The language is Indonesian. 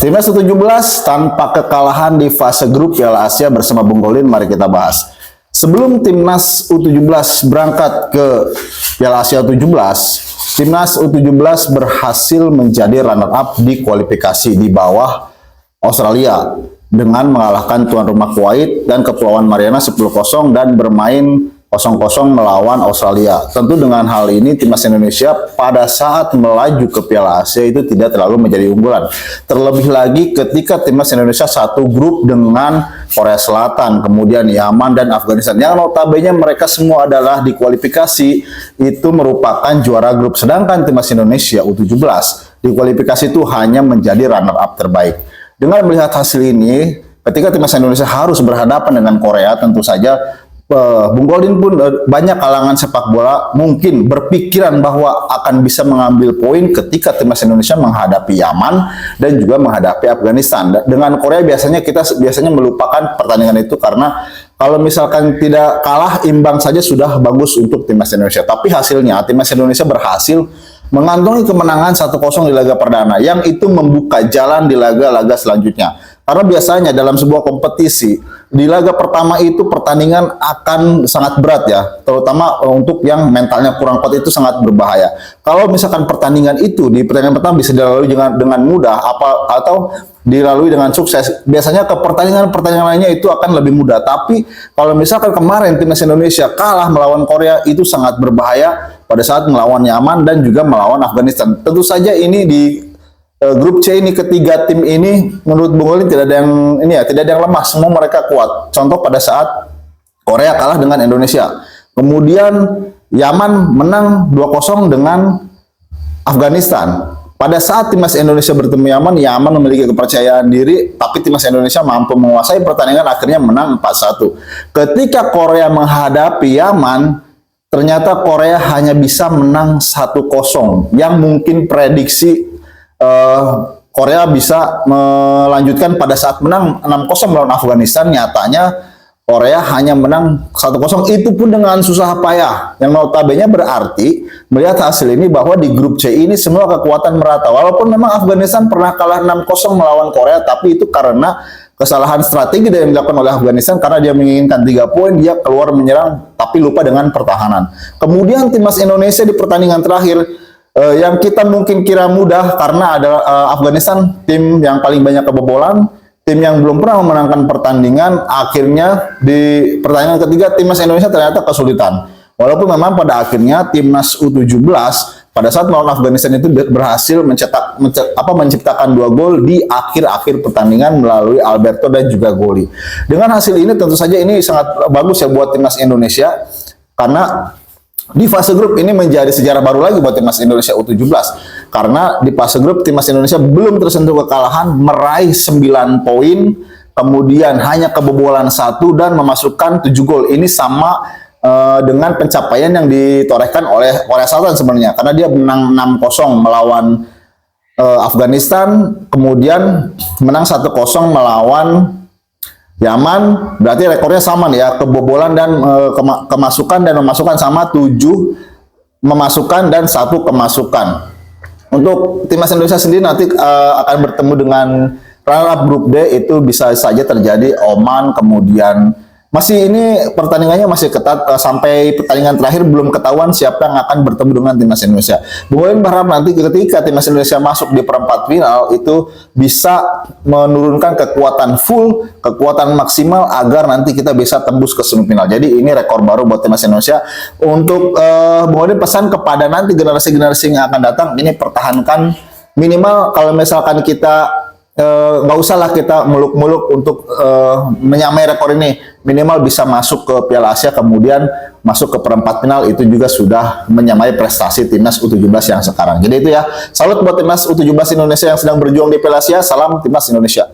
Timnas U17 tanpa kekalahan di fase grup Piala Asia bersama Bung Golin, mari kita bahas. Sebelum Timnas U17 berangkat ke Piala Asia U17, Timnas U17 berhasil menjadi runner-up di kualifikasi di bawah Australia dengan mengalahkan tuan rumah Kuwait dan Kepulauan Mariana 10-0 dan bermain 0-0 melawan Australia. Tentu dengan hal ini Timnas Indonesia pada saat melaju ke Piala Asia itu tidak terlalu menjadi unggulan. Terlebih lagi ketika Timnas Indonesia satu grup dengan Korea Selatan, kemudian Yaman dan Afghanistan. Yang notabene mereka semua adalah di kualifikasi itu merupakan juara grup. Sedangkan Timnas Indonesia U17 di kualifikasi itu hanya menjadi runner-up terbaik. Dengan melihat hasil ini, ketika Timnas Indonesia harus berhadapan dengan Korea, tentu saja Bung Golin pun banyak kalangan sepak bola mungkin berpikiran bahwa akan bisa mengambil poin ketika Timnas Indonesia menghadapi Yaman dan juga menghadapi Afghanistan. Dengan Korea kita biasanya melupakan pertandingan itu karena kalau misalkan tidak kalah, imbang saja sudah bagus untuk Timnas Indonesia. Tapi hasilnya Timnas Indonesia berhasil mengantongi kemenangan 1-0 di laga perdana yang itu membuka jalan di laga-laga selanjutnya. Karena biasanya dalam sebuah kompetisi, di laga pertama itu pertandingan akan sangat berat ya, terutama untuk yang mentalnya kurang kuat itu sangat berbahaya. Kalau misalkan pertandingan itu di pertandingan pertama bisa dilalui dengan mudah atau dilalui dengan sukses, biasanya ke pertandingan lainnya itu akan lebih mudah. Tapi kalau misalkan kemarin Timnas Indonesia kalah melawan Korea, itu sangat berbahaya pada saat melawan Yaman dan juga melawan Afghanistan. Tentu saja ini di grup C ini, ketiga tim ini menurut Bung Golin tidak ada yang lemah, semua mereka kuat. Contoh pada saat Korea kalah dengan Indonesia. Kemudian Yaman menang 2-0 dengan Afghanistan. Pada saat Timnas Indonesia bertemu Yaman memiliki kepercayaan diri, tapi Timnas Indonesia mampu menguasai pertandingan, akhirnya menang 4-1. Ketika Korea menghadapi Yaman, ternyata Korea hanya bisa menang 1-0, yang mungkin prediksi Korea bisa melanjutkan pada saat menang 6-0 melawan Afghanistan. Nyatanya Korea hanya menang 1-0, itu pun dengan susah payah. Yang notabene berarti melihat hasil ini bahwa di grup C ini semua kekuatan merata. Walaupun memang Afghanistan pernah kalah 6-0 melawan Korea, tapi itu karena kesalahan strategi yang dilakukan oleh Afghanistan karena dia menginginkan 3 poin, dia keluar menyerang tapi lupa dengan pertahanan. Kemudian Timnas Indonesia di pertandingan terakhir yang kita mungkin kira mudah karena ada Afghanistan tim yang paling banyak kebobolan, tim yang belum pernah memenangkan pertandingan, akhirnya di pertandingan ketiga Timnas Indonesia ternyata kesulitan. Walaupun memang pada akhirnya Timnas U17 pada saat melawan Afghanistan itu berhasil menciptakan 2 gol di akhir-akhir pertandingan melalui Alberto dan juga Goli. Dengan hasil ini tentu saja ini sangat bagus ya buat Timnas Indonesia, karena di fase grup ini menjadi sejarah baru lagi buat Timnas Indonesia U17. Karena di fase grup Timnas Indonesia belum tersentuh kekalahan, meraih 9 poin, kemudian hanya kebobolan 1 dan memasukkan 7 gol. Ini sama dengan pencapaian yang ditorehkan oleh Korea Selatan sebenarnya. Karena dia menang 6-0 melawan Afghanistan, kemudian menang 1-0 melawan Yaman. Berarti rekornya sama nih ya, kebobolan dan kemasukan dan memasukkan sama, 7 memasukkan dan 1 kemasukan. Untuk Timnas Indonesia sendiri nanti akan bertemu dengan runner-up grup D, itu bisa saja terjadi Oman, kemudian ini pertandingannya masih ketat, sampai pertandingan terakhir belum ketahuan siapa yang akan bertemu dengan Timnas Indonesia. Bung Golin berharap nanti ketika Timnas Indonesia masuk di perempat final itu bisa menurunkan kekuatan full, kekuatan maksimal agar nanti kita bisa tembus ke semifinal. Jadi ini rekor baru buat Timnas Indonesia. Untuk Bung Golin pesan kepada nanti generasi-generasi yang akan datang, ini pertahankan minimal, kalau misalkan kita nggak usahlah kita muluk-muluk untuk menyamai rekor ini, minimal bisa masuk ke Piala Asia, kemudian masuk ke perempat final, itu juga sudah menyamai prestasi Timnas U17 yang sekarang. Jadi itu ya, salut buat Timnas U17 Indonesia yang sedang berjuang di Piala Asia. Salam Timnas Indonesia.